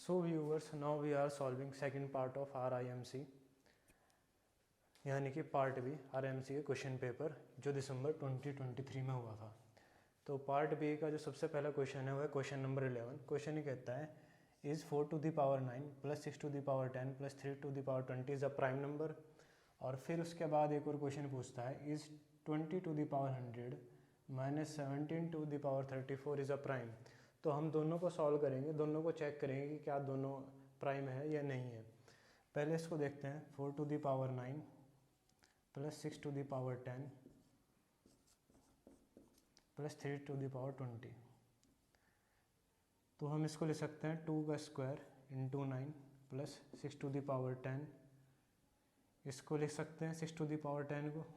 So viewers, now we are solving second part of RIMC, यानी कि part B RIMC के question paper जो दिसंबर 2023 में हुआ था। तो पार्ट बी का जो सबसे पहला क्वेश्चन है वह क्वेश्चन नंबर 11। क्वेश्चन ये कहता है is 4 to the power 9 plus 6 to the power 10 plus 3 to the power 20 is a prime number. और फिर उसके बाद एक और क्वेश्चन पूछता है is 20 to the power 100 minus 17 to the power 34 is a prime. तो हम दोनों को सॉल्व करेंगे, दोनों को चेक करेंगे कि क्या दोनों प्राइम है या नहीं है। पहले इसको देखते हैं। 4 to the power 9 plus 6 to the power 10 plus 3 to the power 20। तो हम इसको ले सकते हैं 2 का square into 9 plus 6 to the power 10। इसको लिख सकते हैं 6 to the power 10 को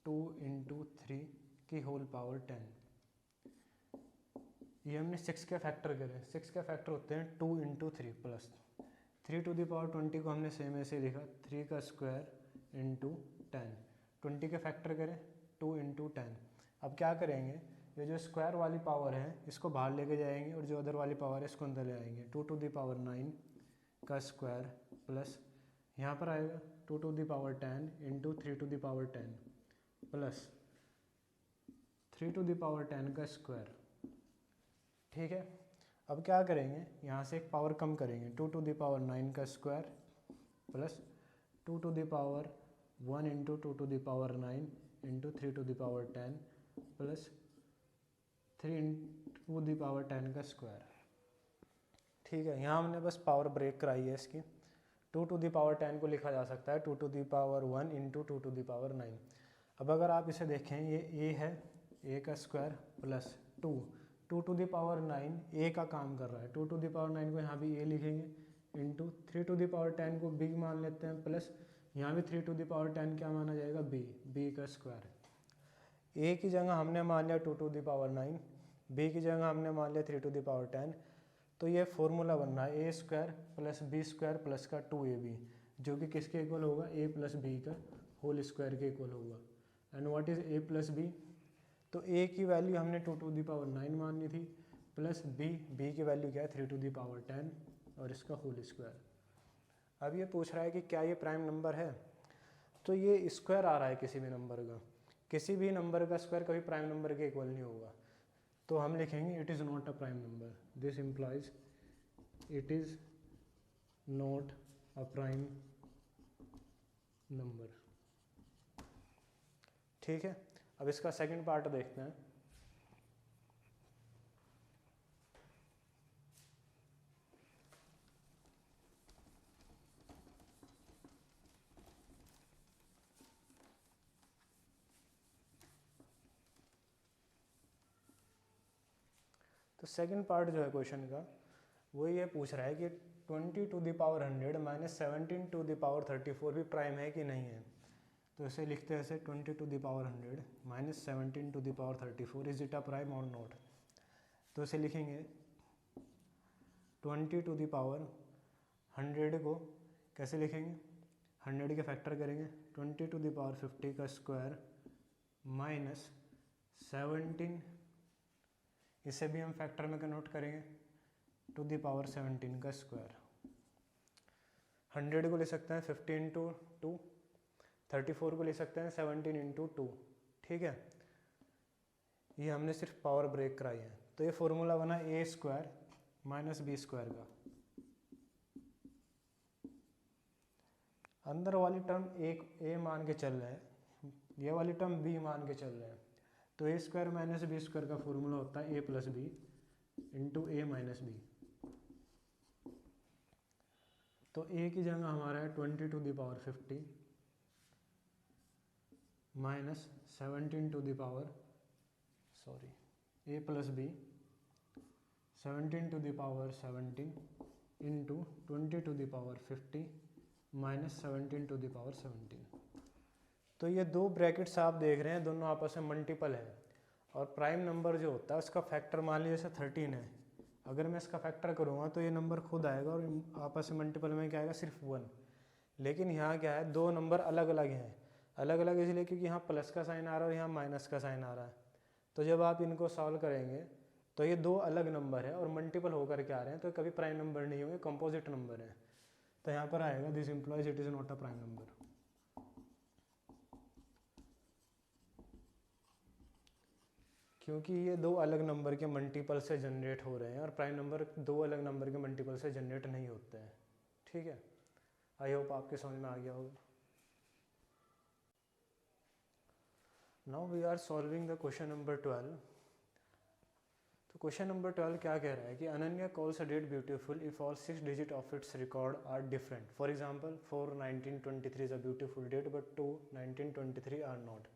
2 इंटू 3 की होल पावर 10। ये हमने 6 के फैक्टर करे। 6 के फैक्टर होते हैं 2 into 3 plus 3 to the power 20 को हमने सेम ऐसे लिखा 3 का स्क्वायर इंटू 10। 20 के फैक्टर करें 2 इंटू 10। अब क्या करेंगे, ये जो स्क्वायर वाली पावर है इसको बाहर लेके जाएंगे और जो अदर वाली पावर है इसको अंदर ले आएंगे। 2 to the power 9 का स्क्वायर प्लस यहाँ पर आएगा 2 to the power 10 into 3 to the power 10 plus 3 to the power 10 का स्क्वायर। ठीक है, अब क्या करेंगे, यहाँ से एक पावर कम करेंगे। 2 to the power 9 का square plus 2 to the power 1 into 2 to the power 9 into 3 to the power 10 plus 3 into the power 10 का स्क्वायर। ठीक है, यहाँ हमने बस पावर ब्रेक कराई है इसकी। 2 to the power 10 को लिखा जा सकता है 2 to the power 1 into 2 to the power 9। अब अगर आप इसे देखें, ये a है, a का square plus 2 to the power 9 a का काम कर रहा है। 2 to the power 9 को यहाँ भी a लिखेंगे इंटू 3 to the power 10 को b मान लेते हैं प्लस यहाँ भी 3 to the power 10 क्या माना जाएगा, b का स्क्वायर। a की जगह हमने मान लिया 2 to the power 9, b की जगह हमने मान लिया 3 to the power 10। तो ये फॉर्मूला बन रहा है a square plus b square plus का 2ab, जो कि किसके इक्वल होगा, a प्लस b का होल स्क्वायर के इक्वल होगा। And what is a plus b, तो a की वैल्यू हमने 2 to the power 9 मान ली थी प्लस b की वैल्यू क्या है 3 to the power 10 और इसका होल स्क्वायर। अब ये पूछ रहा है कि क्या ये प्राइम नंबर है। तो ये स्क्वायर आ रहा है किसी भी नंबर का, किसी भी नंबर का स्क्वायर कभी प्राइम नंबर के इक्वल नहीं होगा। तो हम लिखेंगे it is not a prime number. This implies it is not a prime number. ठीक है, अब इसका सेकंड पार्ट देखते हैं। तो सेकंड पार्ट जो है क्वेश्चन का वो ये पूछ रहा है कि 20 to the power 100 minus 17 to the power 34 भी प्राइम है कि नहीं है। तो इसे लिखते हैं ऐसे 20 to the power 100 minus 17 to the power 34 is it a prime और नॉट। तो इसे लिखेंगे 20 to the power 100 को कैसे लिखेंगे, 100 के फैक्टर करेंगे 20 to the power 50 का स्क्वायर माइनस 17, इसे भी हम फैक्टर में कन्वर्ट करेंगे टू द पावर 17 का स्क्वायर। 100 को ले सकते हैं 50 इंटू 2, 34 को ले सकते हैं 17 इंटू 2। ठीक है, ये हमने सिर्फ पावर ब्रेक कराई है। तो ये फॉर्मूला बना a square minus b square का। अंदर वाली टर्म a मान के चल रहे हैं, ये वाली टर्म b मान के चल रहे हैं। तो a square minus b square का फॉर्मूला होता है a plus B into a minus B. तो a की जगह हमारा है 20 to the power 50 minus 17 to the power a plus B 17 to the power 17 into 20 to the power 50 minus 17 to the power 17। तो ये दो ब्रैकेट्स आप देख रहे हैं, दोनों आपस में मल्टीपल है। और प्राइम नंबर जो होता है उसका फैक्टर मान लीजिए जैसे 13 है, अगर मैं इसका फैक्टर करूँगा तो ये नंबर खुद आएगा और आपस में मल्टीपल में क्या आएगा, सिर्फ 1। लेकिन यहाँ क्या है, दो नंबर अलग अलग हैं। अलग अलग इसलिए क्योंकि यहाँ प्लस का साइन आ रहा है और यहाँ माइनस का साइन आ रहा है। तो जब आप इनको सॉल्व करेंगे तो ये दो अलग नंबर है और मल्टीपल होकर के आ रहे हैं, तो कभी प्राइम नंबर नहीं होंगे, कंपोजिट नंबर है। तो यहाँ पर आएगा this employees it is not a prime number, क्योंकि ये दो अलग नंबर के मल्टीपल से जनरेट हो रहे हैं और प्राइम नंबर दो अलग नंबर के मल्टीपल से जनरेट नहीं होते हैं। ठीक है, आई होप आपके समझ में आ गया होगा। Now we are solving the question number 12। तो क्वेश्चन नंबर 12 क्या कह रहा है कि Ananya calls a date beautiful if all 6 digit of its record are different. For example 4/1923 is a beautiful date but 2/1923 are not.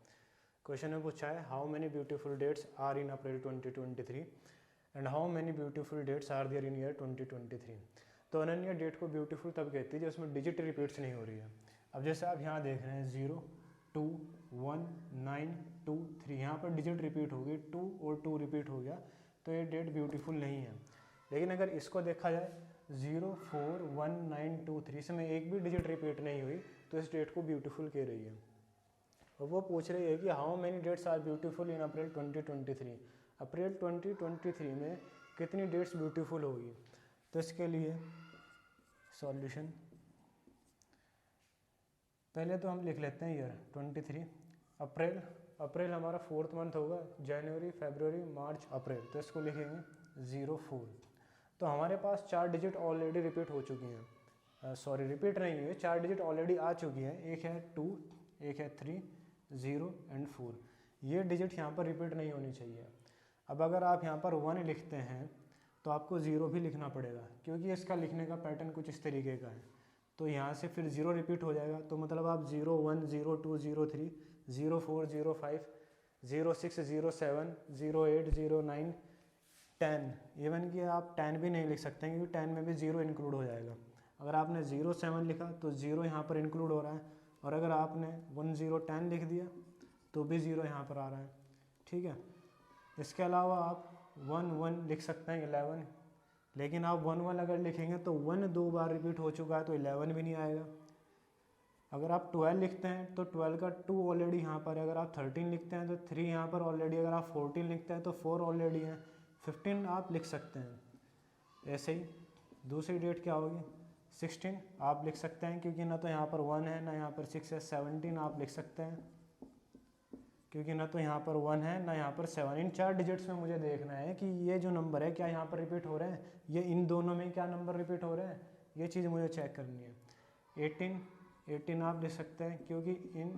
Question में पूछा है how many beautiful dates are in April 2023 and how many beautiful dates are there in year 2023। तो Ananya date को beautiful तब कहती है जब उसमें डिजिट रिपीट्स नहीं हो रही है। अब जैसे आप यहाँ देख रहे हैं 0, 2, 1, 9, 2, 3, यहाँ पर डिजिट रिपीट होगी, 2 और 2 रिपीट हो गया, तो ये डेट ब्यूटीफुल नहीं है। लेकिन अगर इसको देखा जाए 0, 4, 1, 9, 2, 3, इसमें एक भी डिजिट रिपीट नहीं हुई, तो इस डेट को ब्यूटीफुल कह रही है। और वो पूछ रही है कि how many dates are beautiful in April 2023। अप्रैल 2023 में कितनी डेट्स ब्यूटीफुल होगी। तो इसके लिए सॉल्यूशन, पहले तो हम लिख लेते हैं ईयर 23। अप्रैल हमारा 4th मंथ होगा, जनवरी, फरवरी, मार्च, अप्रैल, तो इसको लिखेंगे 04। तो हमारे पास 4 डिजिट ऑलरेडी रिपीट हो चुकी हैं, सॉरी रिपीट नहीं हुई है, 4 डिजिट ऑलरेडी आ चुकी हैं। एक है 2, एक है 3, 0 एंड 4। ये डिजिट यहाँ पर रिपीट नहीं होनी चाहिए। अब अगर आप यहाँ पर 1 लिखते हैं तो आपको 0 भी लिखना पड़ेगा, क्योंकि इसका लिखने का पैटर्न कुछ इस तरीके का है। तो यहाँ से फिर 0 रिपीट हो जाएगा, तो मतलब आप 0, 1, 0, 2, 0, 3, 0, 4, 0, 5, 0, 6, 0, 7, 0, 8, 0, 9, 10, इवन कि आप 10 भी नहीं लिख सकते हैं, क्योंकि 10 में भी 0 इंक्लूड हो जाएगा। अगर आपने 0, 7 लिखा तो 0 यहाँ पर इंक्लूड हो रहा है, और अगर आपने 1, 0, 10 लिख दिया तो भी 0 यहाँ पर आ रहा है। ठीक है, इसके अलावा आप 1, 1 लिख सकते हैं, 11, लेकिन आप 1, 1 अगर लिखेंगे तो 1 2 बार रिपीट हो चुका है, तो 11 भी नहीं आएगा। अगर आप 12 लिखते हैं तो 12 का 2 ऑलरेडी यहाँ पर है। अगर आप 13 लिखते हैं तो 3 यहाँ पर ऑलरेडी। अगर आप 14 लिखते हैं तो 4 ऑलरेडी है। 15 आप लिख सकते हैं। ऐसे ही दूसरी डेट क्या होगी, 16 आप लिख सकते हैं, क्योंकि ना तो यहाँ पर 1 है ना यहाँ पर 6 है। 17 आप लिख सकते हैं, क्योंकि ना तो यहाँ पर 1 है ना यहाँ पर 7। इन 4 डिजिट्स में मुझे देखना है कि ये जो नंबर है क्या यहाँ पर रिपीट हो रहे हैं, ये इन दोनों में क्या नंबर रिपीट हो रहे हैं, ये चीज़ मुझे चेक करनी है। 18 आप लिख सकते हैं, क्योंकि इन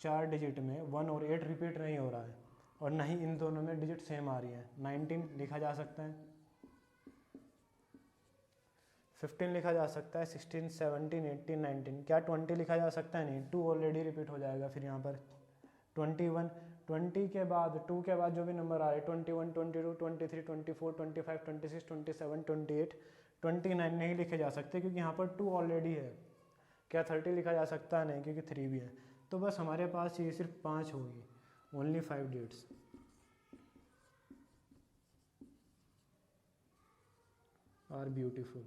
4 डिजिट में 1 और 8 रिपीट नहीं हो रहा है, और ना ही इन दोनों में डिजिट सेम आ रही है। 19 लिखा जा सकता है, 15 लिखा जा सकता है, 16, 17, 18, 19। क्या 20 लिखा जा सकता है, नहीं, 2 ऑलरेडी रिपीट हो जाएगा। फिर यहाँ पर 21, 20 के बाद 2 के बाद जो भी नंबर आ रहे हैं 21, 22, 23, 24, 25, 26, 27, 28, 29 नहीं लिखे जा सकते, क्योंकि यहाँ पर 2 ऑलरेडी है। क्या 30 लिखा जा सकता है, नहीं, क्योंकि 3 भी है। तो बस हमारे पास ये सिर्फ 5 होगी, ओनली 5 डेट्स। Are beautiful.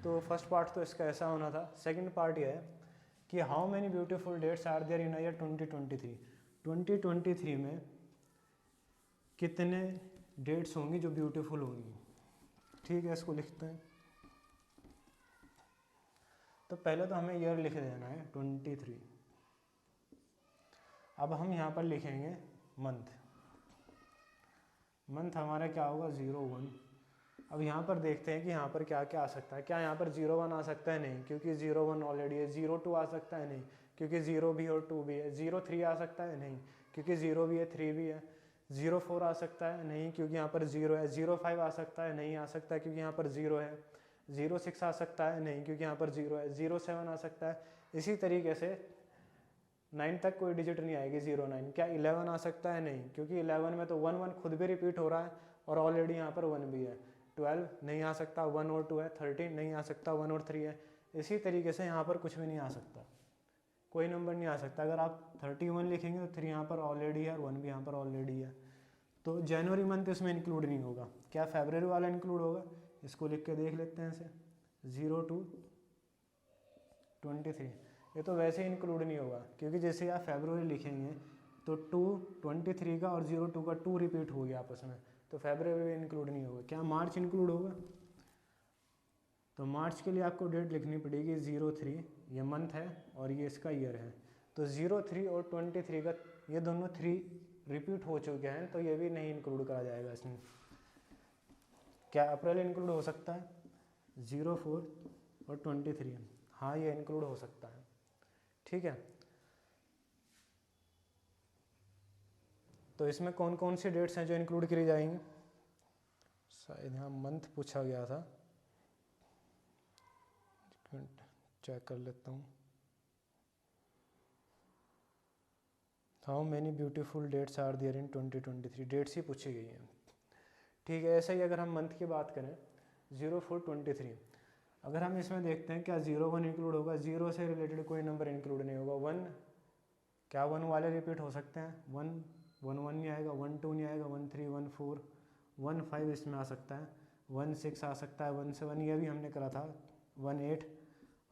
तो फर्स्ट पार्ट तो इसका ऐसा होना था। सेकंड पार्ट ये है कि how many beautiful dates are there in year 2023। 2023 में कितने डेट्स होंगी जो ब्यूटीफुल होंगी। ठीक है, इसको लिखते हैं। तो पहले तो हमें ईयर लिख देना है 23। अब हम यहाँ पर लिखेंगे मंथ। मंथ हमारा क्या होगा, 01। अब यहाँ पर देखते हैं कि यहाँ पर क्या क्या आ सकता है। क्या यहाँ पर 01 आ सकता है, नहीं, क्योंकि 01 ऑलरेडी है। 02 आ सकता है, नहीं, क्योंकि 0 भी और 2 भी है। 03 आ सकता है, नहीं, क्योंकि 0 भी है 3 भी है। 04 आ सकता है, नहीं, क्योंकि यहाँ पर 0 है। 05 आ सकता है, नहीं आ सकता है, क्योंकि यहाँ पर 0 है। 06 आ सकता है, नहीं, क्योंकि यहाँ पर 0 है। 07 आ सकता है। इसी तरीके से 9 तक कोई डिजिट नहीं आएगी, 09। क्या 11 आ सकता है, नहीं, क्योंकि 11 में तो 1 1 खुद भी रिपीट हो रहा है और ऑलरेडी यहाँ पर 1 भी है। 12 नहीं आ सकता, 1 और 2 है। 13 नहीं आ सकता, 1 और 3 है। इसी तरीके से यहाँ पर कुछ भी नहीं आ सकता, कोई नंबर नहीं आ सकता। अगर आप 31 लिखेंगे तो 3 यहाँ पर ऑलरेडी है और 1 भी यहाँ पर ऑलरेडी है। तो जनवरी मंथ इसमें इंक्लूड नहीं होगा। क्या फरवरी वाला इंक्लूड होगा, इसको लिख के देख लेते हैं ऐसे, 0 to 23। ये तो वैसे ही इंक्लूड नहीं होगा, क्योंकि जैसे आप फरवरी लिखेंगे तो 2 23 का और 02 का 2 रिपीट हो गया आपस में, तो फरवरी इंक्लूड नहीं होगा। क्या मार्च इंक्लूड होगा? तो मार्च के लिए आपको डेट लिखनी पड़ेगी 03, ये मंथ है और ये इसका ईयर है। तो 03 और 23 का ये दोनों 3 रिपीट हो चुके हैं, तो ये भी नहीं इंक्लूड करा जाएगा इसमें। क्या अप्रैल इंक्लूड हो सकता है? 04 और 23, हाँ ये इंक्लूड हो सकता है। ठीक है, तो इसमें कौन कौन सी डेट्स हैं जो इंक्लूड करी जाएंगी? शायद यहाँ मंथ पूछा गया था, चेक कर लेता हूँ। How many beautiful dates are there in 2023, dates ही पूछी गई हैं। ठीक है, ऐसा ही अगर हम मंथ की बात करें 04-23, अगर हम इसमें देखते हैं क्या 01 इंक्लूड होगा? 0 से रिलेटेड कोई नंबर इंक्लूड नहीं होगा। 1, क्या 1 वाले रिपीट हो सकते हैं? 1 नहीं आएगा, 1 2 नहीं आएगा, 1 3 1 4 1 5 इसमें आ सकता है, 1 6 आ सकता है, 1 7 ये भी हमने करा था, 1 8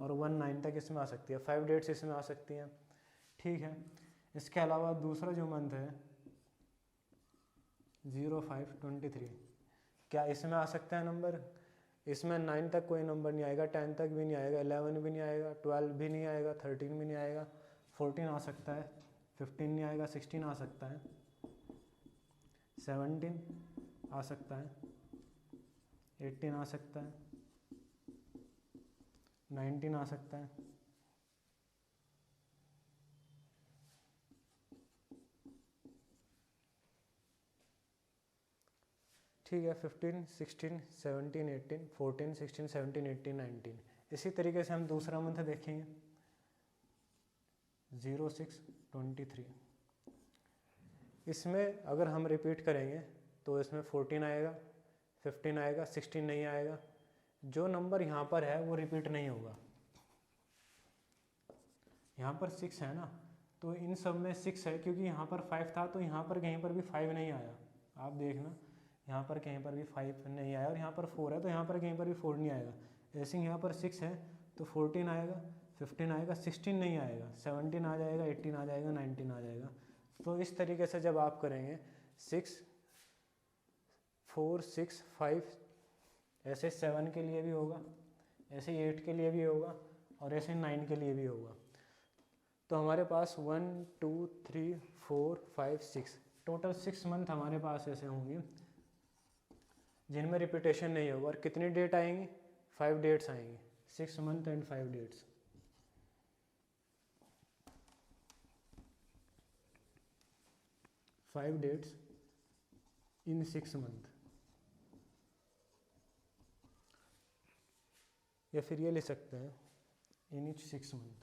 और 1 9 तक इसमें आ सकती है। 5 डेट्स इसमें आ सकती हैं। ठीक है, इसके अलावा दूसरा जो मंथ है 05-23, क्या इसमें आ सकता है नंबर? इसमें 9 तक कोई नंबर नहीं आएगा, 10 तक भी नहीं आएगा, 11 भी नहीं आएगा, 12 भी नहीं आएगा, 13 भी नहीं आएगा, 14 आ सकता है, 15 नहीं आएगा, 16 आ सकता है, 17 आ सकता है, 18 आ सकता है, 19 आ सकता है, ठीक है, 15 16 17 18 14 16 17 18 19। इसी तरीके से हम दूसरा मंथ देखेंगे 06-23, इसमें अगर हम रिपीट करेंगे तो इसमें 14 आएगा, 15 आएगा, 16 नहीं आएगा। जो नंबर यहाँ पर है वो रिपीट नहीं होगा। यहाँ पर 6 है ना, तो इन सब में 6 है, क्योंकि यहाँ पर 5 था तो यहाँ पर कहीं पर भी 5 नहीं आया। आप देखना यहाँ पर कहीं पर भी 5 नहीं आया, और यहाँ पर 4 है तो यहाँ पर कहीं पर भी 4 नहीं आएगा। ऐसे ही यहाँ पर 6 है तो 14 आएगा, 15 आएगा, 16 नहीं आएगा, 17 आ जाएगा, 18 आ जाएगा, 19 आ जाएगा। तो इस तरीके से जब आप करेंगे 6 4 6 5, ऐसे 7 के लिए भी होगा, ऐसे 8 के लिए भी होगा और ऐसे 9 के लिए भी होगा। तो हमारे पास 1 2 3 4 5 6 टोटल 6 मंथ हमारे पास ऐसे होंगे जिनमें रिपीटेशन नहीं होगा। और कितनी डेट आएंगी? 5 डेट्स आएंगी, 6 month and 5 dates. Five dates in 6 month, या फिर ये ले सकते हैं in each 6 month.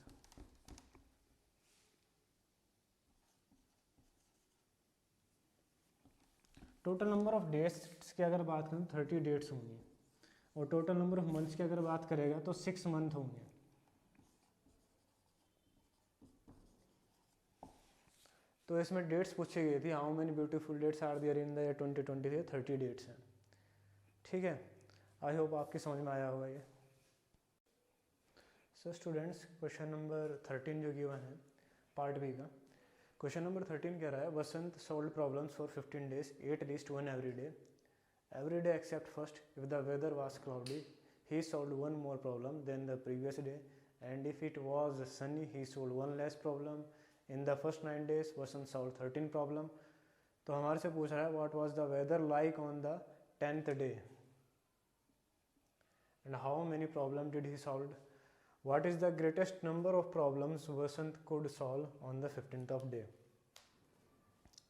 Total number of dates की अगर बात करें 30 डेट्स होंगी, और टोटल नंबर ऑफ मंथ्स की अगर बात करेगा तो 6 मंथ होंगे। तो इसमें डेट्स पूछी गई थी, how many beautiful dates are there in the year 2023, 30 dates हैं। ठीक है, आई होप आपकी समझ में आया होगा ये। सो स्टूडेंट्स, क्वेश्चन नंबर 13 जो गिवन है पार्ट बी का, क्वेश्चन नंबर 13 कह रहा है Vasant solve problems for 15 days, at least one every day except first if the weather was cloudy he solve one more problem than the previous day, and if it was sunny he solve one less problem. In the first 9 days Vasant solve 13 problem. तो हमारे से पूछ रहा है what was the weather like on the 10th day and how many problem did he solve. What is the greatest number of problems Vasant could solve on the 15th of day?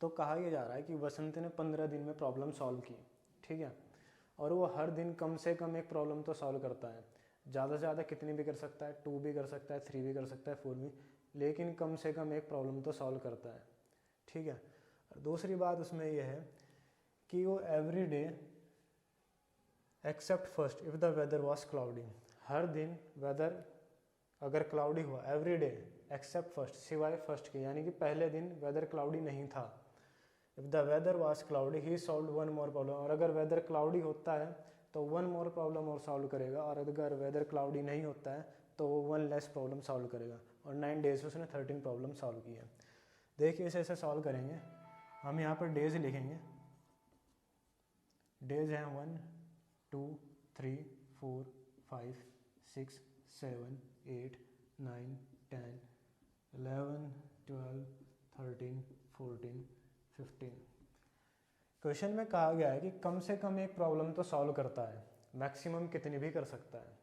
तो कहा यह जा रहा है कि वसंत ने 15 दिन में प्रॉब्लम सॉल्व की, ठीक है, और वो हर दिन कम से कम एक प्रॉब्लम तो सॉल्व करता है। ज़्यादा से ज़्यादा कितनी भी कर सकता है, 2 भी कर सकता है, 3 भी कर सकता है, 4 भी, लेकिन कम से कम एक प्रॉब्लम तो सॉल्व करता है। ठीक है, दूसरी बात उसमें यह है कि वो every day except first if the weather was cloudy, हर दिन वेदर अगर क्लाउडी हुआ, एवरी डे एक्सेप्ट फर्स्ट, सिवाय फर्स्ट के, यानी कि पहले दिन वेदर क्लाउडी नहीं था। If the weather was cloudy he solve one more problem, और अगर वेदर क्लाउडी होता है तो वन मोर प्रॉब्लम और सॉल्व करेगा, और अगर वेदर क्लाउडी नहीं होता है तो वो वन लेस प्रॉब्लम सॉल्व करेगा। और 9 days उसने 13 प्रॉब्लम सॉल्व की है। देखिए इसे ऐसे सॉल्व करेंगे, हम यहाँ पर डेज लिखेंगे, डेज हैं 1 2 3 4 5 6 7 8 9 10 11 12 13 14 15। क्वेश्चन में कहा गया है कि कम से कम एक प्रॉब्लम तो सॉल्व करता है, मैक्सिमम कितनी भी कर सकता है।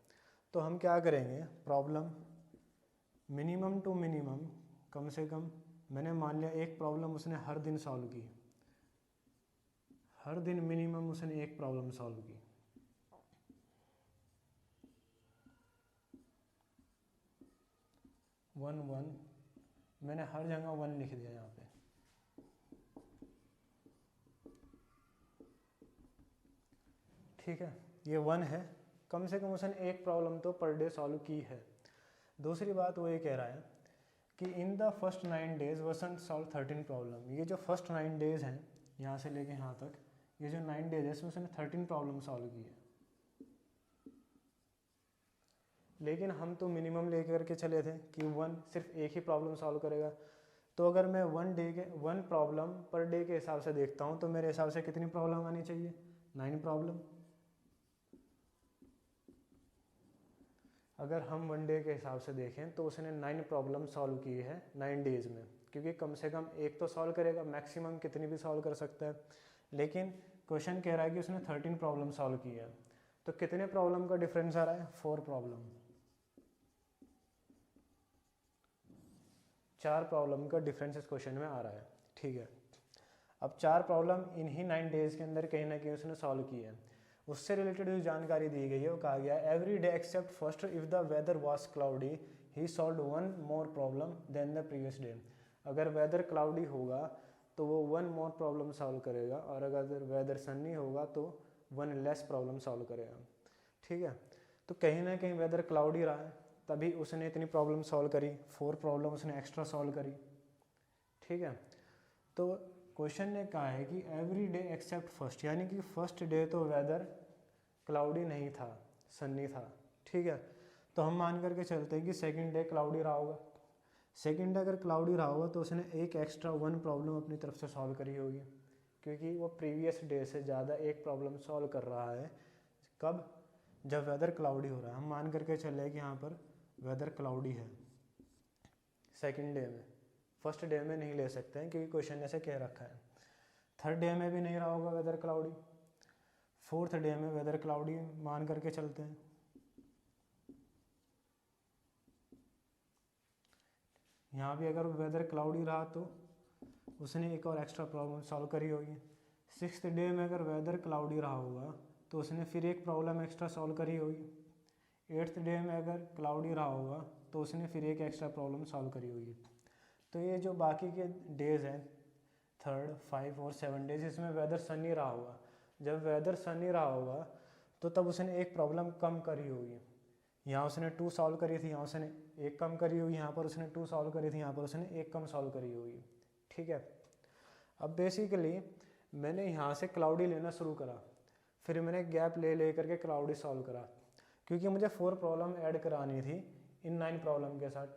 तो हम क्या करेंगे, प्रॉब्लम मिनिमम टू मिनिमम, कम से कम मैंने मान लिया एक प्रॉब्लम उसने हर दिन सॉल्व की, हर दिन मिनिमम उसने एक प्रॉब्लम सॉल्व की। वन वन मैंने हर जगह 1 लिख दिया यहाँ पे। ठीक है, ये 1 है, कम से कम उसने एक प्रॉब्लम तो पर डे सॉल्व की है। दूसरी बात वो ये कह रहा है कि इन the first 9 days Vasant solve 13 problem. ये जो फर्स्ट 9 डेज हैं यहाँ से लेके यहाँ तक, ये जो 9 डेज है इसमें उसने 13 प्रॉब्लम सॉल्व की है। लेकिन हम तो मिनिमम लेकर के चले थे कि 1 सिर्फ एक ही प्रॉब्लम सॉल्व करेगा। तो अगर मैं 1 प्रॉब्लम पर डे के हिसाब से देखता हूँ तो मेरे हिसाब से कितनी प्रॉब्लम आनी चाहिए, 9 प्रॉब्लम। अगर हम 1 डे के हिसाब से देखें तो उसने 9 प्रॉब्लम सॉल्व की है 9 डेज में, क्योंकि कम से कम एक तो सॉल्व करेगा, मैक्सिमम कितनी भी सॉल्व कर सकता है। लेकिन क्वेश्चन कह रहा है कि उसने 13 प्रॉब्लम सॉल्व की है, तो कितने प्रॉब्लम का डिफरेंस आ रहा है, 4 प्रॉब्लम, 4 प्रॉब्लम का डिफरेंस इस क्वेश्चन में आ रहा है। ठीक है, अब 4 प्रॉब्लम इन्हीं 9 डेज के अंदर कहीं ना कहीं उसने सॉल्व की है। उससे रिलेटेड जो जानकारी दी गई है वो कहा गया है every day except first if the weather was cloudy he solve 1 more problem than the previous day. अगर वेदर क्लाउडी होगा तो वो 1 मोर प्रॉब्लम सॉल्व करेगा, और अगर वेदर सन्नी होगा तो 1 लेस प्रॉब्लम सॉल्व करेगा। ठीक है, तो कहीं ना कहीं वेदर क्लाउडी रहा है तभी उसने इतनी प्रॉब्लम सॉल्व करी, 4 प्रॉब्लम उसने एक्स्ट्रा सॉल्व करी। ठीक है, तो क्वेश्चन ने कहा है कि एवरी डे एक्सेप्ट फर्स्ट, यानी कि फर्स्ट डे तो वेदर क्लाउडी नहीं था, सन्नी था। ठीक है, तो हम मान करके चलते हैं कि सेकंड डे क्लाउडी रहा होगा। सेकंड डे अगर क्लाउडी रहा होगा तो उसने एक एक्स्ट्रा 1 प्रॉब्लम अपनी तरफ से सॉल्व करी होगी, क्योंकि वो प्रीवियस डे से ज़्यादा एक प्रॉब्लम सॉल्व कर रहा है। कब, जब वेदर क्लाउडी हो रहा है। हम मान करके चले कि यहाँ पर वेदर क्लाउडी है सेकंड डे में, फर्स्ट डे में नहीं ले सकते हैं क्योंकि क्वेश्चन ऐसे कह रखा है। थर्ड डे में भी नहीं रहा होगा वेदर क्लाउडी, फोर्थ डे में वेदर क्लाउडी मान करके चलते हैं। यहाँ भी अगर वेदर क्लाउडी रहा तो उसने एक और एक्स्ट्रा प्रॉब्लम सॉल्व करी होगी। सिक्स्थ डे में अगर वेदर क्लाउडी रहा होगा तो उसने फिर एक प्रॉब्लम एक्स्ट्रा सॉल्व करी होगी। एट्थ डे में अगर क्लाउडी रहा होगा तो उसने फिर एक एक्स्ट्रा प्रॉब्लम सॉल्व करी होगी। तो ये जो बाकी के डेज हैं 3rd, 5 और 7 डेज, इसमें वेदर सनी रहा होगा। जब वेदर सनी रहा होगा तो तब उसने एक प्रॉब्लम कम करी होगी। यहाँ उसने 2 सॉल्व करी थी, यहाँ उसने एक कम करी होगी, यहाँ पर उसने 2 सॉल्व करी थी, यहाँ पर उसने एक कम सॉल्व करी होगी। ठीक है, अब बेसिकली मैंने यहाँ से क्लाउडी लेना शुरू करा, फिर मैंने गैप ले करके क्लाउडी सॉल्व करा, क्योंकि मुझे 4 प्रॉब्लम ऐड करानी थी इन 9 प्रॉब्लम के साथ,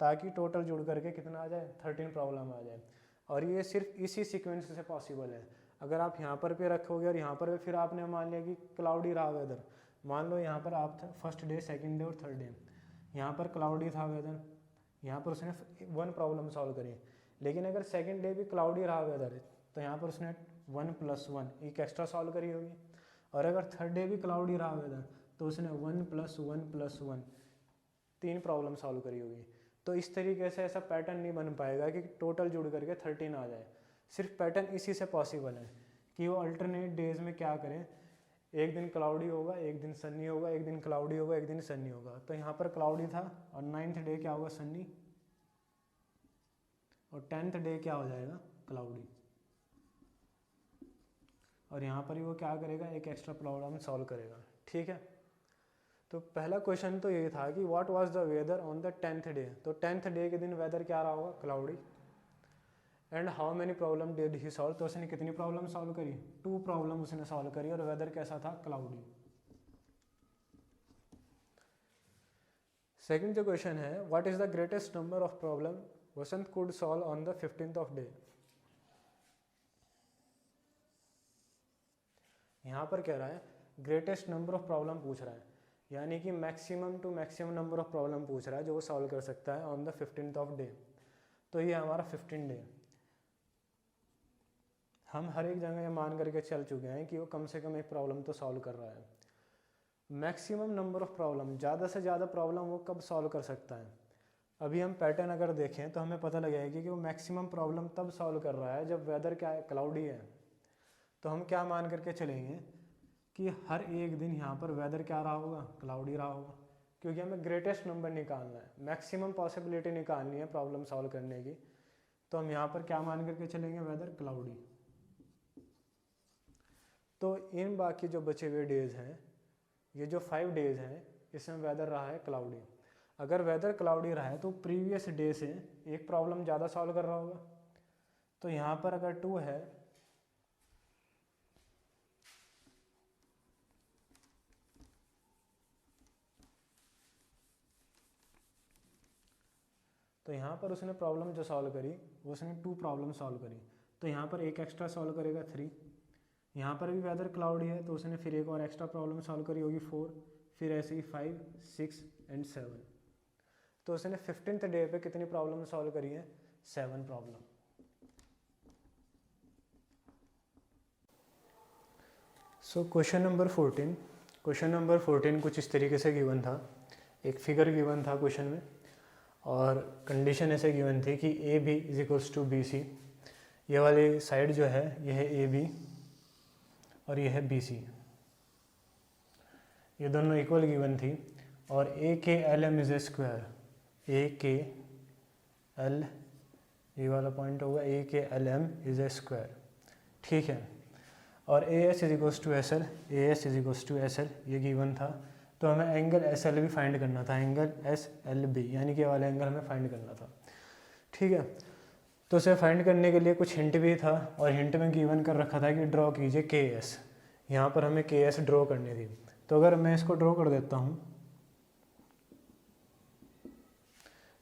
ताकि टोटल जुड़ करके कितना आ जाए, 13 प्रॉब्लम आ जाए। और ये सिर्फ इसी सीक्वेंस से पॉसिबल है। अगर आप यहाँ पर भी रखोगे और यहाँ पर भी, फिर आपने मान लिया कि क्लाउडी रहा वेदर, मान लो यहाँ पर आप फर्स्ट डे, सेकंड डे और थर्ड डे, यहाँ पर क्लाउडी था वेदर, यहाँ पर उसने 1 प्रॉब्लम सॉल्व करी। लेकिन अगर सेकंड डे भी क्लाउडी रहा वेदर तो यहाँ पर उसने 1 + 1 एक एक्स्ट्रा सॉल्व करी होगी। और अगर थर्ड डे भी क्लाउडी रहा वेदर तो उसने 1 + 1 + 1 3 प्रॉब्लम सॉल्व करी होगी। तो इस तरीके से ऐसा पैटर्न नहीं बन पाएगा कि टोटल जुड़ करके 13 आ जाए। सिर्फ पैटर्न इसी से पॉसिबल है कि वो अल्टरनेट डेज में क्या करें, एक दिन क्लाउडी होगा, एक दिन सन्नी होगा, एक दिन क्लाउडी होगा, एक दिन सन्नी होगा। तो यहाँ पर क्लाउडी था और 9th डे क्या होगा, सन्नी, और 10th डे क्या हो जाएगा, क्लाउडी। और यहाँ पर ही वो क्या करेगा, एक एक्स्ट्रा प्रॉब्लम सॉल्व करेगा। ठीक है, तो पहला क्वेश्चन तो ये था कि what was the weather on the 10th day. तो 10th डे के दिन वेदर क्या रहा होगा, cloudy. And how many problem did he solve, तो उसने कितनी प्रॉब्लम सॉल्व करी, 2 प्रॉब्लम उसने सॉल्व करी, और वेदर कैसा था, क्लाउडी। सेकंड जो क्वेश्चन है, what is the greatest number of problem Vasant could solve on the 15th of day. यहाँ पर कह रहा है ग्रेटेस्ट नंबर ऑफ प्रॉब्लम पूछ रहा है, यानी कि maximum to maximum number of problem पूछ रहा है जो वो सॉल्व कर सकता है on the 15th of day. तो ये हमारा 15 डे। हम हर एक जगह ये मान करके चल चुके हैं कि वो कम से कम एक प्रॉब्लम तो सॉल्व कर रहा है। मैक्सिमम नंबर ऑफ प्रॉब्लम, ज़्यादा से ज़्यादा प्रॉब्लम वो कब सॉल्व कर सकता है। अभी हम पैटर्न अगर देखें तो हमें पता लगेगा कि वो मैक्सिमम प्रॉब्लम तब सॉल्व कर रहा है जब वेदर क्या है, क्लाउडी है। तो हम क्या मान करके चलेंगे कि हर एक दिन यहाँ पर वेदर क्या रहा होगा, क्लाउडी रहा होगा, क्योंकि हमें ग्रेटेस्ट नंबर निकालना है, मैक्सिमम पॉसिबिलिटी निकालनी है प्रॉब्लम सॉल्व करने की। तो हम यहाँ पर क्या मान करके चलेंगे, वेदर क्लाउडी। तो इन बाकी जो बचे हुए डेज हैं, ये जो 5 डेज हैं, इसमें वेदर रहा है क्लाउडी। अगर वेदर क्लाउडी रहा है तो प्रीवियस डे से एक प्रॉब्लम ज़्यादा सॉल्व कर रहा होगा। तो यहाँ पर अगर 2 है तो यहाँ पर उसने प्रॉब्लम जो सॉल्व करी वो उसने 2 प्रॉब्लम सॉल्व करी। तो यहाँ पर एक एक्स्ट्रा सॉल्व करेगा 3। यहाँ पर भी वेदर क्लाउडी है तो उसने फिर एक और एक्स्ट्रा प्रॉब्लम सॉल्व करी होगी 4, फिर ऐसे ही 5, 6 एंड 7। तो उसने 15th डे पे कितनी प्रॉब्लम सॉल्व करी है, 7 प्रॉब्लम। सो क्वेश्चन नंबर 14 कुछ इस तरीके से गिवन था। एक फिगर गिवन था क्वेश्चन में और कंडीशन ऐसे गिवन थी कि A B is equals to B C. ये वाली साइड जो है ये है ए बी और ये है बी सी, ये दोनों इक्वल गिवन थी। और A K L M is a square, A K L, ये वाला पॉइंट होगा A K L M is a square, ठीक है। और A S is equals to S L, A S is equals to S L, ये given था। तो हमें एंगल एस एल भी फाइंड करना था, एंगल एस एल बी, यानी कि वाला एंगल हमें फाइंड करना था, ठीक है। तो उसे फाइंड करने के लिए कुछ हिंट भी था और हिंट में गिवन कर रखा था कि ड्रॉ कीजिए के एस। यहाँ पर हमें के एस ड्रॉ करनी थी। तो अगर मैं इसको ड्रॉ कर देता हूँ,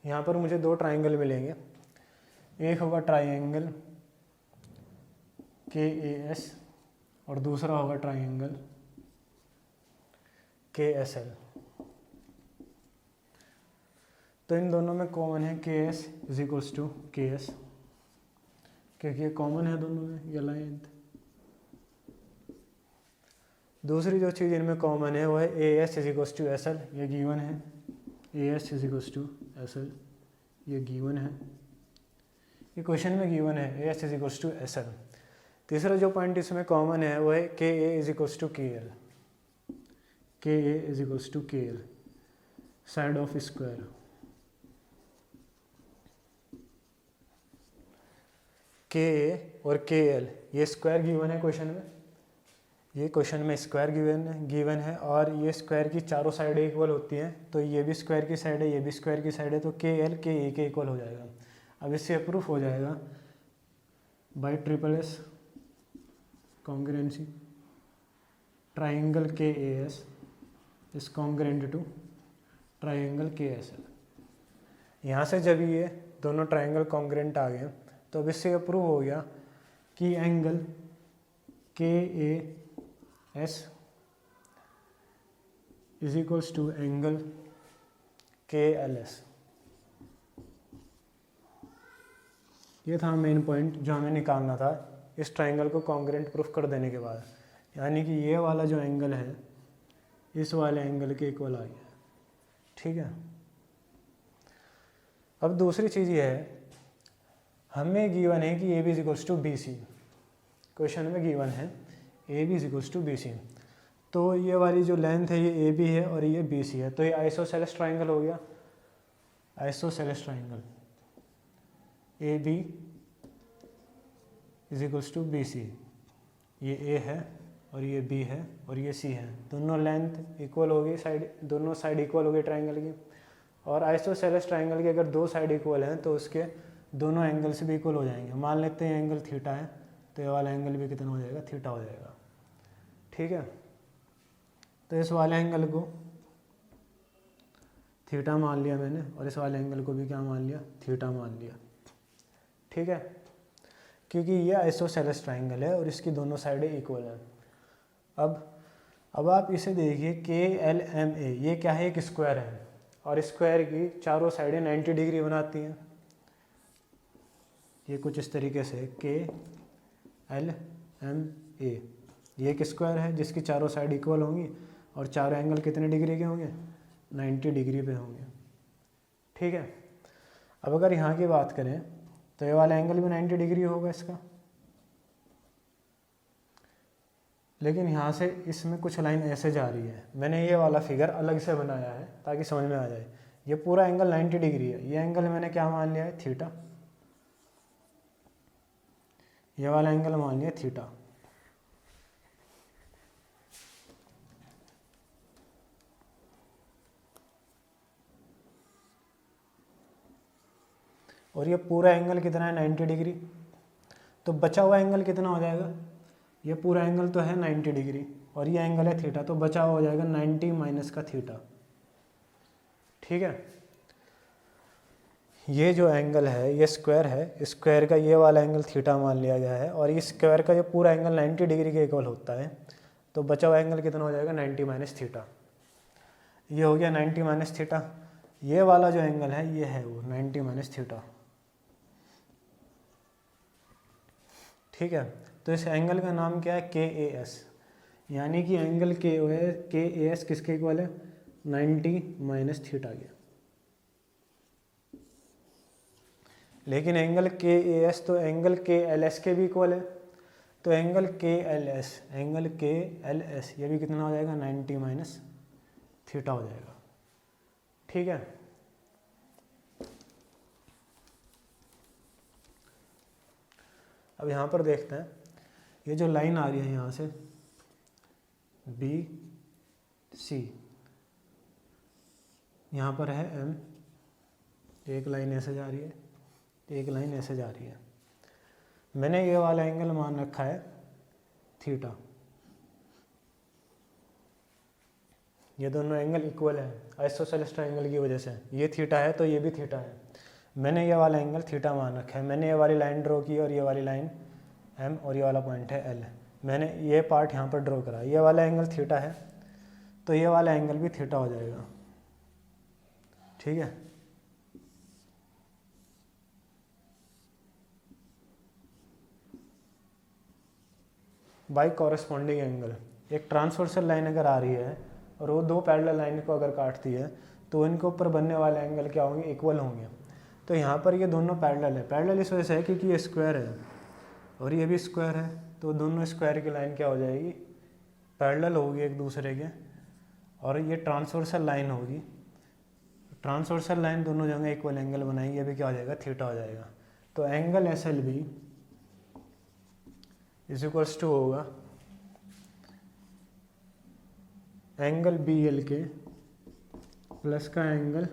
यहाँ पर मुझे 2 ट्राइंगल मिलेंगे। एक होगा ट्राइंगल के ए एस और दूसरा होगा ट्राइंगल के एस एल। तो इन दोनों में कॉमन है के एस इज इक्वल्स टू के एस, क्योंकि ये कॉमन है दोनों में, ये लाइन। दूसरी जो चीज़ इनमें कॉमन है वो है A S is equals to S L, ये गिवन है। A S is equals to S L, ये गिवन है, ये क्वेश्चन में गिवन है A S is equals to S L. तीसरा जो पॉइंट इसमें कॉमन है वो है K A is equals to K L, K A is equals to K L, side of square. K A और के एल ये स्क्वायर गिवन है क्वेश्चन में, ये क्वेश्चन में स्क्वायर गिवन है और ये स्क्वायर की चारों साइडें इक्वल होती हैं। तो ये भी स्क्वायर की साइड है, ये भी स्क्वायर की साइड है, तो के एल के ए के इक्वल हो जाएगा। अब इससे अप्रूफ हो जाएगा by triple S congruency, triangle K A S is congruent to triangle K S L. यहाँ से जब ये दोनों ट्राइंगल कॉन्ग्रुएंट आ गए तो अब इससे अप्रूव हो गया कि angle K A S is equals to angle K L S. ये था मेन पॉइंट जो हमें निकालना था इस ट्राइंगल को कॉन्ग्रुएंट प्रूफ कर देने के बाद, यानी कि ये वाला जो एंगल है इस वाले एंगल के इक्वल आ गया, ठीक है। अब दूसरी चीज़ ये है, हमें गिवन है कि A B is equals to B C, question में गिवन है A B is equals to B C. तो ये वाली जो लेंथ है ये ए बी है और ये बी सी है, तो ये आइसोसेलेस ट्राइंगल हो गया, isosceles triangle A B is equals to B C. ये ए है और ये बी है और ये सी है, दोनों लेंथ इक्वल होगी, साइड दोनों साइड इक्वल होगी ट्राइंगल की। और आइसोसेलेस ट्राइंगल की अगर 2 साइड इक्वल हैं तो उसके दोनों एंगल्स भी इक्वल हो जाएंगे। मान लेते हैं एंगल थीटा है तो ये वाला एंगल भी कितना हो जाएगा, थीटा हो जाएगा, ठीक है। तो इस वाले एंगल को थीटा मान लिया मैंने, और इस वाले एंगल को भी क्या मान लिया, थीटा मान लिया। ठीक है, क्योंकि ये आइसोसेलेस ट्राइंगल है और इसकी दोनों साइडें इक्वल हैं। अब आप इसे देखिए, KLMA ये क्या है, एक स्क्वायर है, और स्क्वायर की चारों साइडें 90 डिग्री बनाती हैं। ये कुछ इस तरीके से KLMA ये एक स्क्वायर है जिसकी चारों साइड इक्वल होंगी, और चारों एंगल कितने डिग्री के होंगे, 90 डिग्री पे होंगे। ठीक है, अब अगर यहाँ की बात करें तो ये वाला एंगल भी 90 डिग्री होगा इसका, लेकिन यहाँ से इसमें कुछ लाइन ऐसे जा रही है। मैंने ये वाला फिगर अलग से बनाया है ताकि समझ में आ जाए। ये पूरा एंगल 90 डिग्री है, ये एंगल मैंने क्या मान लिया है, थीटा। ये वाला एंगल मान लिया थीटा। और ये पूरा एंगल कितना है, 90 डिग्री। तो बचा हुआ एंगल कितना हो जाएगा, ये पूरा एंगल तो है 90 डिग्री और ये एंगल है थीटा, तो बचा हुआ हो जाएगा 90 माइनस का थीटा। ठीक है, ये जो एंगल है ये स्क्वायर है, स्क्वायर का ये वाला एंगल थीटा मान लिया गया है, और इस स्क्वायर का ये पूरा एंगल 90 डिग्री के इक्वल होता है। तो बचा हुआ एंगल कितना हो जाएगा, 90 माइनस थीटा। ये हो गया 90 माइनस थीटा। ये वाला जो एंगल है ये है वो 90 माइनस थीटा। ठीक है, तो इस एंगल का नाम क्या है, KAS, यानी कि एंगल KAS किसके इक्वल है, 90 माइनस थीटा के। लेकिन एंगल KAS तो एंगल KLS के भी इक्वल है, तो एंगल KLS ये भी कितना हो जाएगा, 90 माइनस थीटा हो जाएगा। ठीक है, अब यहाँ पर देखते हैं, ये जो लाइन आ रही है यहाँ से BC, यहाँ पर है M, एक लाइन ऐसे जा रही है, एक लाइन ऐसे जा रही है। मैंने ये वाला एंगल मान रखा है थीटा। ये दोनों एंगल इक्वल है आइसोसेलेस ट्रायंगल की वजह से, ये थीटा है तो ये भी थीटा है। मैंने ये वाला एंगल थीटा मान रखा है, मैंने ये वाली लाइन ड्रॉ की और ये वाली लाइन M और ये वाला पॉइंट है L, मैंने ये पार्ट यहाँ पर ड्रॉ करा। ये वाला एंगल थीटा है तो ये वाला एंगल भी थीटा हो जाएगा। ठीक है, बाई कॉरेस्पॉन्डिंग एंगल, एक ट्रांसवर्सल लाइन अगर आ रही है और वो दो पैरेलल लाइन को अगर काटती है तो इनके ऊपर बनने वाले एंगल क्या होंगे, इक्वल होंगे। तो यहाँ पर ये दोनों पैरेलल है, पैरेलल इस वजह से है क्योंकि ये स्क्वायर है और ये भी स्क्वायर है, तो दोनों स्क्वायर की लाइन क्या हो जाएगी, पैरेलल होगी एक दूसरे के, और ये ट्रांसवर्सल लाइन होगी। ट्रांसवर्सल लाइन दोनों जगह इक्वल एंगल बनाएगी, ये भी क्या हो जाएगा, थीटा हो जाएगा। तो angle SLB is equals to होगा एंगल BLK प्लस का एंगल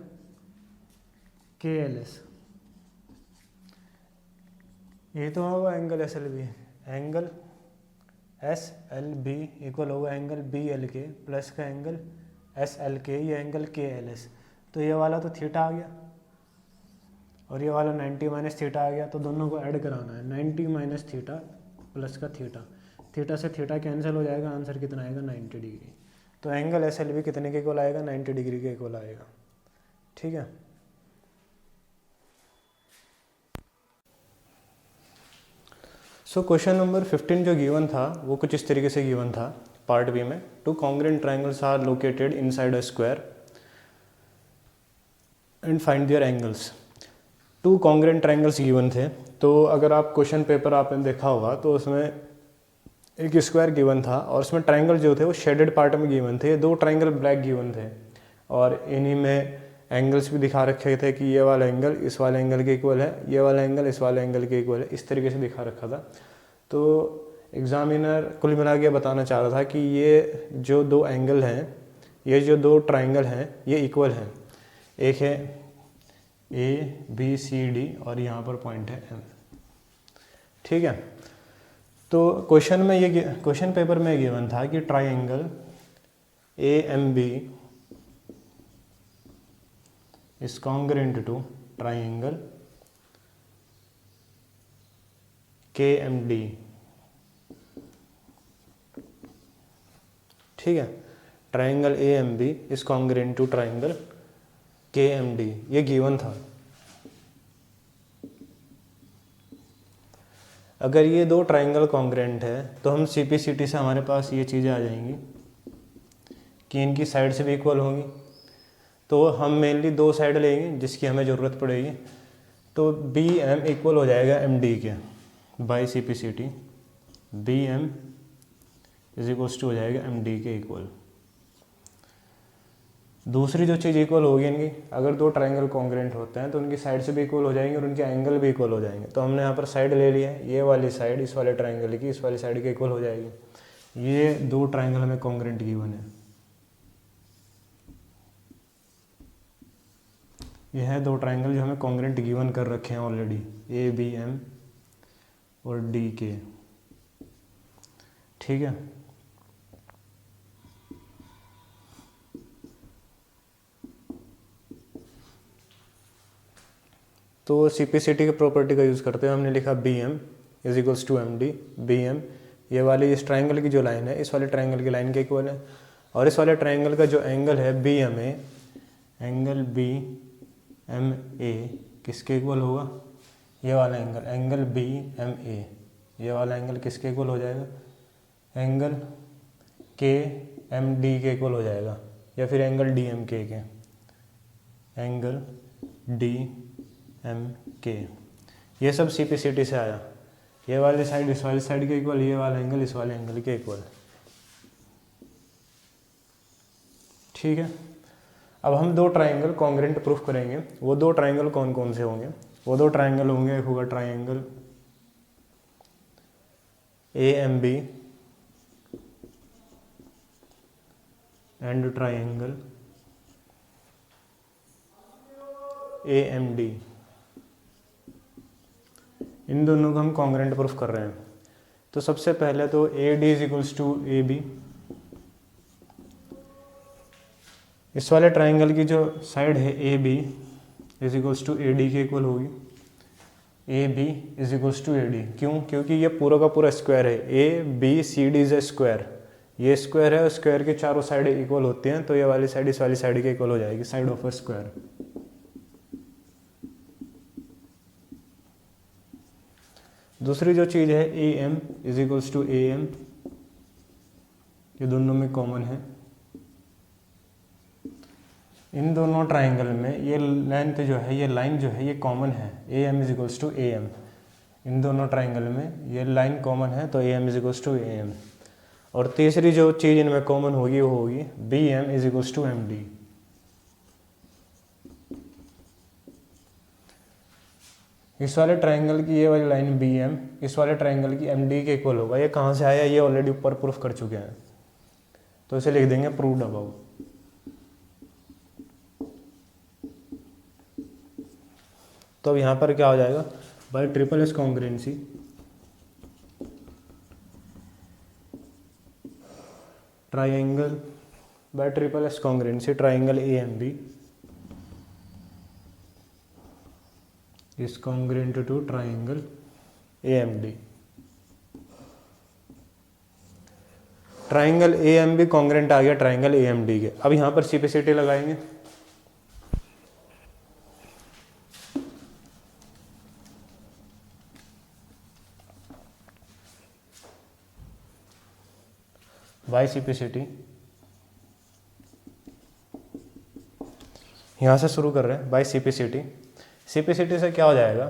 KLS। ये तो होगा angle SLB, angle SLB equal होगा एंगल BLK प्लस का एंगल SLK, ये एंगल KLS। तो ये वाला तो थीटा आ गया और ये वाला 90 माइनस थीटा आ गया, तो दोनों को ऐड कराना है, 90 माइनस थीटा प्लस का थीटा, थीटा से थीटा कैंसिल हो जाएगा, आंसर कितना आएगा, 90 डिग्री। तो एंगल SLB कितने के इक्वल आएगा, 90 डिग्री के इक्वल आएगा। ठीक है, सो क्वेश्चन नंबर 15 जो गिवन था वो कुछ इस तरीके से गिवन था पार्ट बी में, two congruent triangles are located inside a square and find their angles. Two congruent triangles given थे, तो अगर आप क्वेश्चन पेपर आपने देखा होगा तो उसमें एक स्क्वायर गिवन था और उसमें ट्रायंगल जो थे वो शेडेड पार्ट में गिवन थे, दो ट्रायंगल ब्लैक गिवन थे और इन्हीं में एंगल्स भी दिखा रखे थे कि ये वाला एंगल इस वाले एंगल के इक्वल है, ये वाला एंगल इस वाले एंगल के इक्वल है, इस तरीके से दिखा रखा था। तो एग्जामिनर कुल मिला के बताना चाह रहा था कि ये जो दो एंगल हैं, ये जो दो ट्रायंगल हैं ये इक्वल हैं, एक है ABCD और यहाँ पर पॉइंट है M। ठीक है, तो क्वेश्चन में ये क्वेश्चन पेपर में गिवन था कि triangle AMB is congruent to triangle KMD। ठीक है, triangle AMB is congruent to triangle KMD, ये गिवन था। अगर ये दो ट्राइंगल कॉन्ग्रेंट है तो हम CPCT से हमारे पास ये चीज़ें आ जाएंगी कि इनकी साइड से भी इक्वल होंगी। तो हम मेनली दो साइड लेंगे जिसकी हमें ज़रूरत पड़ेगी। तो BM इक्वल हो जाएगा MD के by CPCT, BM is equals to हो जाएगा MD के इक्वल। दूसरी जो चीज़ इक्वल होगी इनकी, अगर दो ट्राइंगल कॉन्ग्रेंट होते हैं तो उनकी साइड से भी इक्वल हो जाएंगे और उनके एंगल भी इक्वल हो जाएंगे। तो हमने यहाँ पर साइड ले लिया है, ये वाली साइड इस वाले ट्राइंगल की इस वाली साइड के इक्वल हो जाएगी। ये दो ट्राइंगल हमें कॉन्ग्रेंट गिवन है, ये है दो ट्राइंगल जो हमें कॉन्ग्रेंट गिवन कर रखे हैं ऑलरेडी, ABM और DK। ठीक है, तो CPCT के प्रॉपर्टी का यूज़ करते हुए हमने लिखा BM is equals to MD। BM ये वाली इस ट्राइंगल की जो लाइन है इस वाले ट्राइंगल की लाइन के इक्वल है, और इस वाले ट्राइंगल का जो एंगल है BMA, एंगल BMA किसके इक्वल होगा, ये वाला एंगल, एंगल BMA, ये वाला एंगल किसके इक्वल हो जाएगा, एंगल KMD के इक्वल हो जाएगा, या फिर एंगल DMK के, एंगल DMK। ये सब CPCT से आया। ये वाली साइड इस वाली साइड के इक्वल, ये वाला एंगल इस वाले एंगल के इक्वल। ठीक है, अब हम दो ट्राइंगल कॉन्ग्रेंट प्रूफ करेंगे। वो दो ट्राइंगल कौन कौन से होंगे, वो दो ट्राइंगल होंगे, एक होगा triangle AMB and triangle AMD। इन दोनों को हम कॉन्ग्रेंट प्रूफ कर रहे हैं। तो सबसे पहले तो AD is equals to AB, इस वाले ट्राइंगल की जो साइड है AB is equals to AD के इक्वल होगी। AB is equals to AD, क्यों, क्योंकि ये पूरा का पूरा स्क्वायर है, ABCD इज ए स्क्वायर, ये स्क्वायर है और स्क्वायर के चारों साइड इक्वल होती हैं, तो ये वाली साइड इस वाली साइड के इक्वल हो जाएगी, साइड ऑफ अ स्क्वायर। दूसरी जो चीज़ है AM is equals to AM, ये दोनों में कॉमन है। इन दोनों ट्राइंगल में ये लेंथ जो है, ये लाइन जो है, ये कॉमन है, AM is equals to AM। इन दोनों ट्राइंगल में ये लाइन कॉमन है, तो AM is equals to AM। और तीसरी जो चीज़ इनमें कॉमन होगी वो होगी BM is equals to MD। इस वाले ट्राइंगल की ये वाली लाइन BM इस वाले ट्राइंगल की MD के इक्वल होगा। ये कहाँ से आया, ये ऑलरेडी ऊपर प्रूफ कर चुके हैं, तो इसे लिख देंगे प्रूव्ड अबव। तो अब यहाँ पर क्या हो जाएगा, by triple S congruency triangle, by triple S congruency triangle AMB is congruent to triangle AMD। Triangle AMB congruent आ गया ट्राइंगल AMD के। अब यहाँ पर CPCT लगाएंगे। बाय CPCT यहाँ से शुरू कर रहे हैं, बाय CPCT। CPCT से क्या हो जाएगा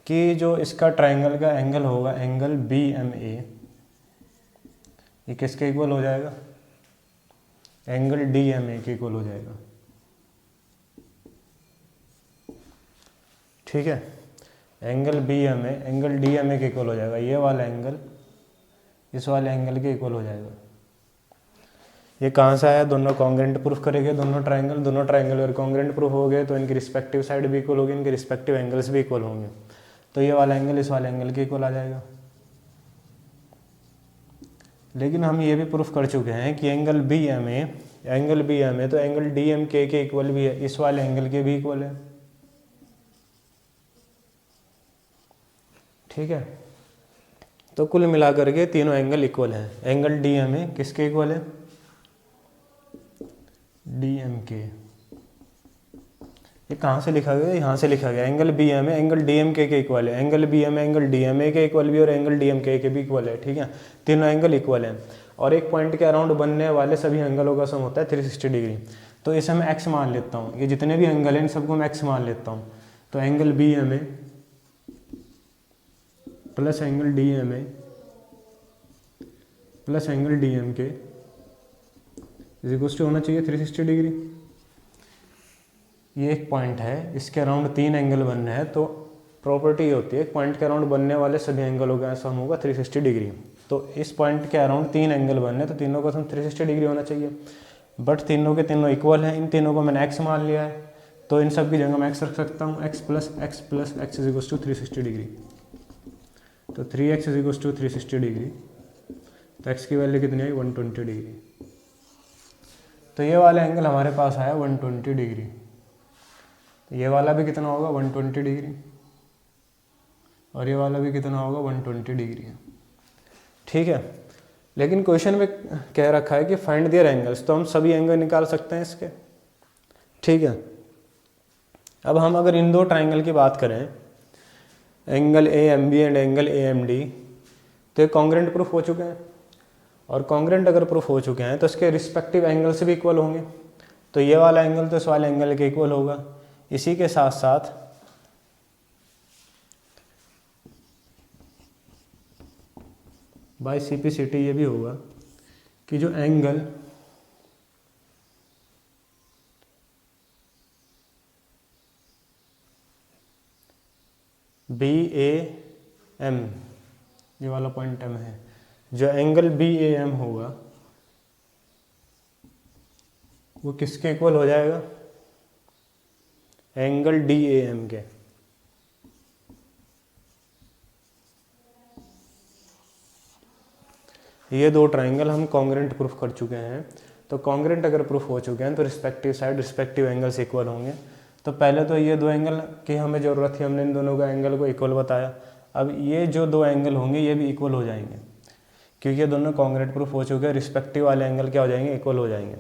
कि जो इसका ट्राइंगल का एंगल होगा, एंगल BMA, ये किसके इक्वल हो जाएगा, एंगल DMA के इक्वल हो जाएगा। ठीक है, एंगल BMA एंगल DMA के इक्वल हो जाएगा, ये वाला एंगल इस वाले एंगल के इक्वल हो जाएगा। ये कहाँ से आया, दोनों कॉन्ग्रेंट प्रूफ करेंगे, दोनों ट्राइंगल अगर कॉन्ग्रेंट प्रूफ हो गए तो इनकी रिस्पेक्टिव साइड भी इक्वल होगी, इनके रिस्पेक्टिव एंगल्स भी इक्वल होंगे, तो ये वाला एंगल इस वाले एंगल के इक्वल आ जाएगा। लेकिन हम ये भी प्रूफ कर चुके हैं कि angle BMA angle B M है तो एंगल डी एम के इक्वल भी है, इस वाले एंगल के भी इक्वल है। ठीक है, तो कुल मिलाकर के तीनों एंगल इक्वल हैं। एंगल डी एम है किसके इक्वल है, डी एम के। ये कहाँ से लिखा गया, यहाँ से लिखा गया। एंगल बी एम है एंगल डी एम के इक्वल है, एंगल बी एम है एंगल डी एम ए के इक्वल भी और एंगल डी एम के भी इक्वल है। ठीक है, तीनों एंगल इक्वल हैं और एक पॉइंट के अराउंड बनने वाले सभी एंगलों का सम होता है 360 डिग्री। तो इसे मैं एक्स मान लेता हूँ, ये जितने भी एंगल हैं इन सबको मैं एक्स मान लेता हूँ। तो angle B M A plus angle D M A plus angle D M K is equal to होना चाहिए 360 डिग्री। ये एक पॉइंट है, इसके अराउंड 3 एंगल बन रहे हैं, तो प्रॉपर्टी ये होती है एक पॉइंट के अराउंड बनने वाले सभी एंगलों का सम होगा 360 डिग्री। तो इस पॉइंट के अराउंड 3 एंगल बन रहे हैं तो तीनों का सम 360 डिग्री होना चाहिए। बट तीनों के तीनों इक्वल हैं, इन तीनों को मैंने एक्स मान लिया है, तो इन सब की जगह मैं एक्स रख सकता हूँ। X plus X is equal to 360 degree. तो 3x is equal to 360 degree, तो x की वैल्यू कितनी आई 120 डिग्री। तो ये वाला एंगल हमारे पास आया 120 डिग्री। ये वाला भी कितना होगा 120 डिग्री और ये वाला भी कितना होगा 120 डिग्री। ठीक है, लेकिन क्वेश्चन में कह रखा है कि फाइंड देयर एंगल्स, तो हम सभी एंगल निकाल सकते हैं इसके। ठीक है, अब हम अगर इन दो ट्राइंगल की बात करें, angle A M B and angle A M D, तो ये कॉन्ग्रेंट प्रूफ हो चुके हैं और कॉन्ग्रेंट अगर प्रूफ हो चुके हैं तो इसके रिस्पेक्टिव एंगल से भी इक्वल होंगे। तो ये वाला एंगल तो इस वाले एंगल के इक्वल होगा। इसी के साथ साथ बाय सीपीसीटी ये भी होगा कि जो एंगल बी ए एम, ये वाला पॉइंट एम है, जो एंगल बी ए एम होगा वो किसके इक्वल हो जाएगा, एंगल डी ए एम के। ये दो ट्राइंगल हम कॉन्ग्रेंट प्रूफ कर चुके हैं। तो कॉन्ग्रेंट अगर प्रूफ हो चुके हैं तो respective side respective angles equal होंगे। तो पहले तो ये दो एंगल की हमें ज़रूरत थी, हमने इन दोनों का एंगल को इक्वल बताया। अब ये जो दो एंगल होंगे ये भी इक्वल हो जाएंगे क्योंकि ये दोनों कॉन्ग्रेंट प्रूफ हो चुके हैं, रिस्पेक्टिव वाले एंगल क्या हो जाएंगे, इक्वल हो जाएंगे।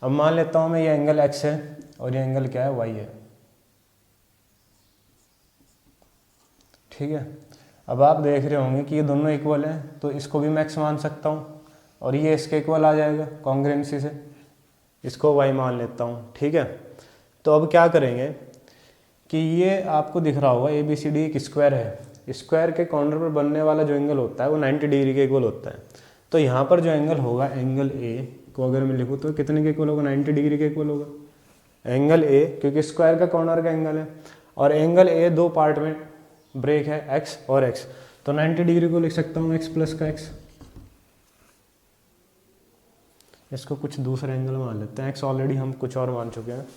अब मान लेता हूँ मैं ये एंगल एक्स है और ये एंगल क्या है, वाई है। ठीक है, अब आप देख रहे होंगे कि ये दोनों इक्वल हैं, तो इसको भी मैं एक्स मान सकता हूँ और ये इसके इक्वल आ जाएगा कॉन्ग्रेंसी से, इसको वाई मान लेता हूँ। ठीक है, तो अब क्या करेंगे कि ये आपको दिख रहा होगा ए बी सी डी एक स्क्वायर है, स्क्वायर के कॉर्नर पर बनने वाला जो एंगल होता है वो 90 डिग्री के इक्वल होता है। तो यहाँ पर जो एंगल होगा, एंगल ए को अगर मैं लिखूँ तो कितने के इक्वल होगा, 90 डिग्री के इक्वल होगा एंगल ए, क्योंकि स्क्वायर का कॉर्नर का एंगल है। और एंगल ए दो पार्ट में ब्रेक है, एक्स और एक्स, तो 90 डिग्री को लिख सकता हूँ एक्स प्लस का एक्स। इसको कुछ दूसरा एंगल मान लेते हैं, एक्स ऑलरेडी हम कुछ और मान चुके हैं।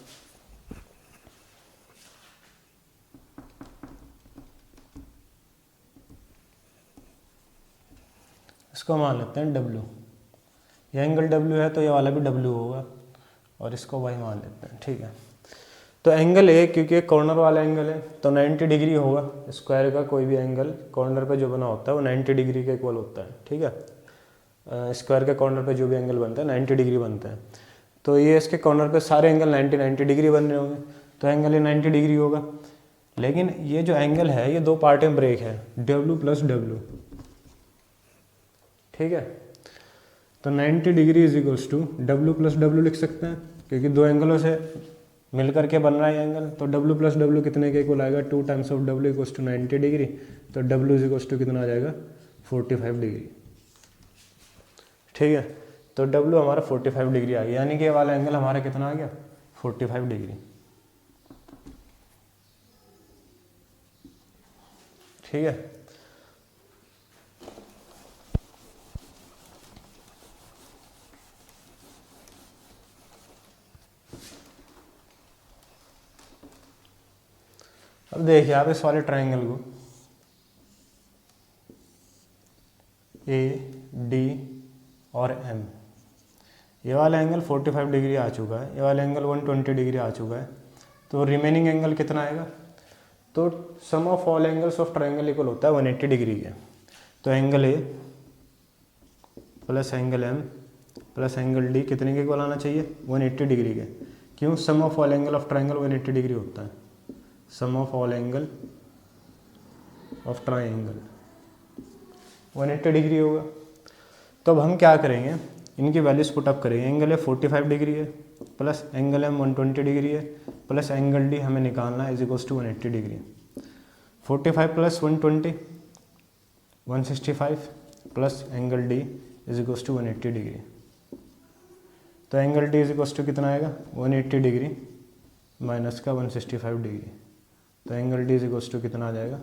इसको मान लेते हैं डब्ल्यू, ये एंगल डब्ल्यू है तो ये वाला भी डब्ल्यू होगा और इसको वाई मान लेते हैं। ठीक है, तो एंगल ए क्योंकि कॉर्नर वाला एंगल है तो 90 डिग्री होगा। स्क्वायर का कोई भी एंगल कॉर्नर पे जो बना होता है वो 90 डिग्री के इक्वल होता है। ठीक है, स्क्वायर के कॉर्नर पे जो भी एंगल बनता है 90 डिग्री बनता है। तो ये इसके कॉर्नर पे सारे एंगल 90 डिग्री बन रहे होंगे, तो एंगल ये 90 डिग्री होगा। लेकिन ये जो एंगल है ये दो पार्ट में ब्रेक है, डब्ल्यू प्लस डब्ल्यू। ठीक है, तो 90 degree is equals to W plus W लिख सकते हैं क्योंकि दो एंगलों से मिल करके बन रहा है एंगल। तो डब्ल्यू प्लस डब्ल्यू कितने के इक्वल आएगा, 2 times of W equals to 90 degree. तो डब्ल्यू इज इक्वल्स टू कितना आ जाएगा, 45 डिग्री। ठीक है, तो डब्ल्यू हमारा 45 डिग्री आ गया, यानी कि ये वाला एंगल हमारा कितना आ गया, 45 डिग्री। ठीक है, अब देखिए आप इस वाले ट्राइंगल को ए डी और एम, ये वाला एंगल 45 डिग्री आ चुका है, ये वाला एंगल 120 डिग्री आ चुका है, तो रिमेनिंग एंगल कितना आएगा? तो sum of all angles of triangle equal होता है 180 डिग्री के। तो angle A plus angle M plus angle D कितने के इक्वल आना चाहिए? 180 डिग्री के। क्यों? Sum of all angle of triangle 180 degree होता है, sum of all angle of triangle 180 degree होगा। तो अब हम क्या करेंगे, इनकी वैल्यूज पुट अप करेंगे। एंगल ए 45 डिग्री है प्लस एंगल एम 120 डिग्री है प्लस एंगल डी हमें निकालना है is equals to 180 degree. 45 plus 120 165 plus angle D is equals to 180 degree. तो angle D is equals to कितना आएगा? 180 डिग्री माइनस का 165 डिग्री। तो angle D is equals to कितना आ जाएगा?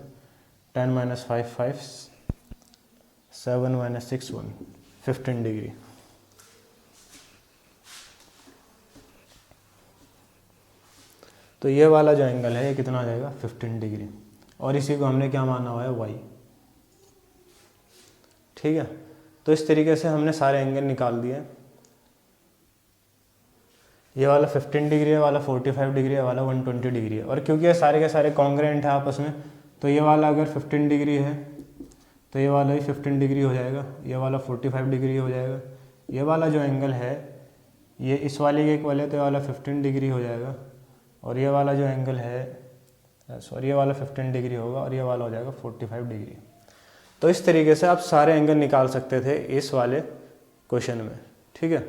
10 माइनस 5 5 7 माइनस 6 1 15 डिग्री। तो ये वाला जो एंगल है ये कितना आ जाएगा? 15 डिग्री। और इसी को हमने क्या माना हुआ है? वाई। ठीक है, तो इस तरीके से हमने सारे एंगल निकाल दिए। ये वाला 15 डिग्री है, वाला 45 डिग्री है, वाला 120 डिग्री है। और क्योंकि ये सारे के सारे कॉन्ग्रुएंट है आपस में, तो ये वाला अगर 15 डिग्री है तो ये वाला भी 15 डिग्री हो जाएगा, ये वाला 45 डिग्री हो जाएगा। ये वाला जो एंगल है ये इस वाले के इक्वल है, तो ये वाला 15 डिग्री हो जाएगा। और ये वाला जो एंगल है सॉरी ये वाला 15 डिग्री होगा और ये वाला हो जाएगा 45 डिग्री। तो इस तरीके से आप सारे एंगल निकाल सकते थे इस वाले क्वेश्चन में। ठीक है।